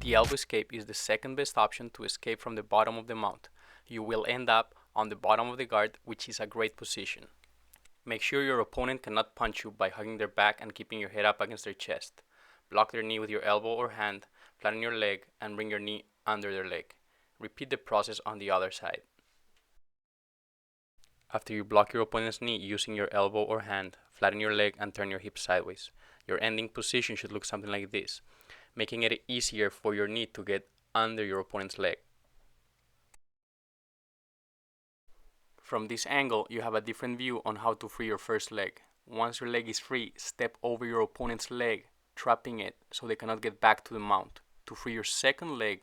The elbow escape is the second best option to escape from the bottom of the mount. You will end up on the bottom of the guard, which is a great position. Make sure your opponent cannot punch you by hugging their back and keeping your head up against their chest. Block their knee with your elbow or hand, flatten your leg, and bring your knee under their leg. Repeat the process on the other side. After you block your opponent's knee using your elbow or hand, flatten your leg and turn your hips sideways. Your ending position should look something like this, making it easier for your knee to get under your opponent's leg. From this angle, you have a different view on how to free your first leg. Once your leg is free, step over your opponent's leg, trapping it so they cannot get back to the mount. To free your second leg,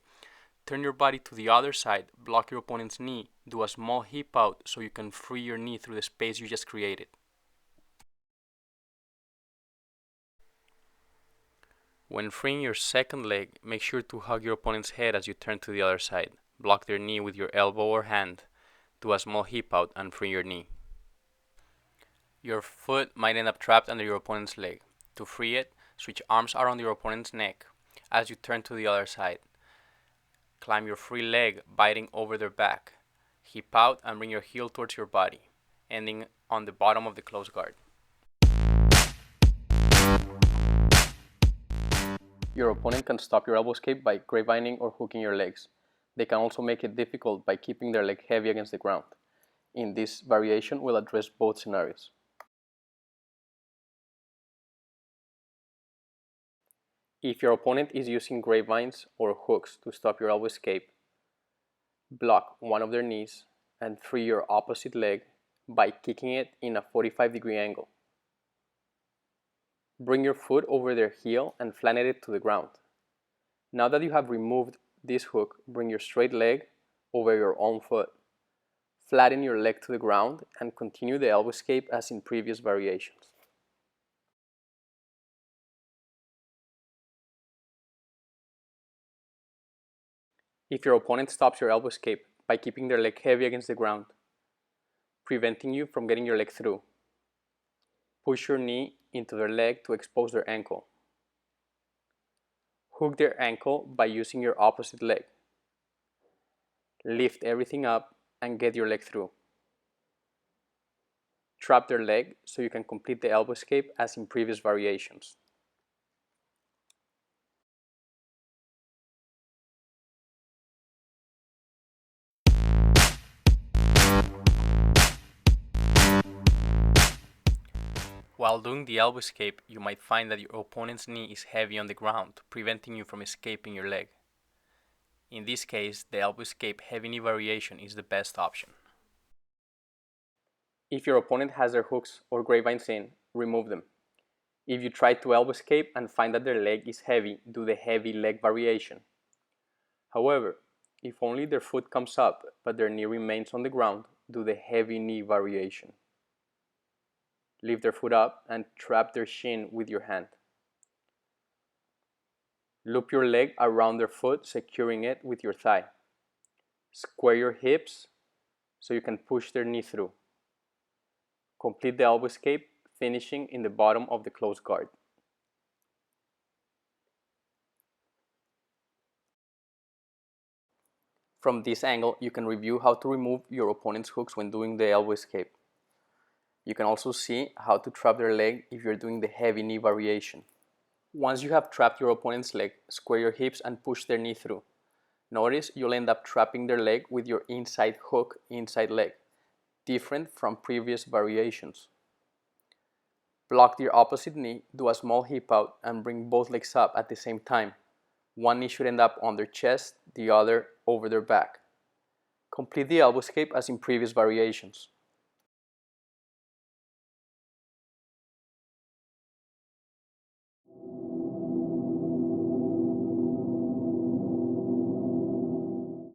turn your body to the other side, block your opponent's knee, do a small hip out so you can free your knee through the space you just created. When freeing your second leg, make sure to hug your opponent's head as you turn to the other side. Block their knee with your elbow or hand. Do a small hip out and free your knee. Your foot might end up trapped under your opponent's leg. To free it, switch arms around your opponent's neck as you turn to the other side. Climb your free leg, biting over their back. Hip out and bring your heel towards your body, ending on the bottom of the close guard. Your opponent can stop your elbow escape by grapevining or hooking your legs. They can also make it difficult by keeping their leg heavy against the ground. In this variation, we'll address both scenarios. If your opponent is using grapevines or hooks to stop your elbow escape, block one of their knees and free your opposite leg by kicking it in a 45-degree angle. Bring your foot over their heel and flatten it to the ground. Now that you have removed this hook, bring your straight leg over your own foot. Flatten your leg to the ground and continue the elbow escape as in previous variations. If your opponent stops your elbow escape by keeping their leg heavy against the ground, preventing you from getting your leg through, push your knee into their leg to expose their ankle. Hook their ankle by using your opposite leg. Lift everything up and get your leg through. Trap their leg so you can complete the elbow escape as in previous variations. While doing the elbow escape, you might find that your opponent's knee is heavy on the ground, preventing you from escaping your leg. In this case, the elbow escape heavy knee variation is the best option. If your opponent has their hooks or grapevines in, remove them. If you try to elbow escape and find that their leg is heavy, do the heavy leg variation. However, if only their foot comes up but their knee remains on the ground, do the heavy knee variation. Lift their foot up and trap their shin with your hand. Loop your leg around their foot, securing it with your thigh. Square your hips so you can push their knee through. Complete the elbow escape, finishing in the bottom of the close guard. From this angle, you can review how to remove your opponent's hooks when doing the elbow escape. You can also see how to trap their leg if you're doing the heavy knee variation. Once you have trapped your opponent's leg, square your hips and push their knee through. Notice you'll end up trapping their leg with your inside hook, inside leg, different from previous variations. Block your opposite knee, do a small hip out, and bring both legs up at the same time. One knee should end up on their chest, the other over their back. Complete the elbow escape as in previous variations.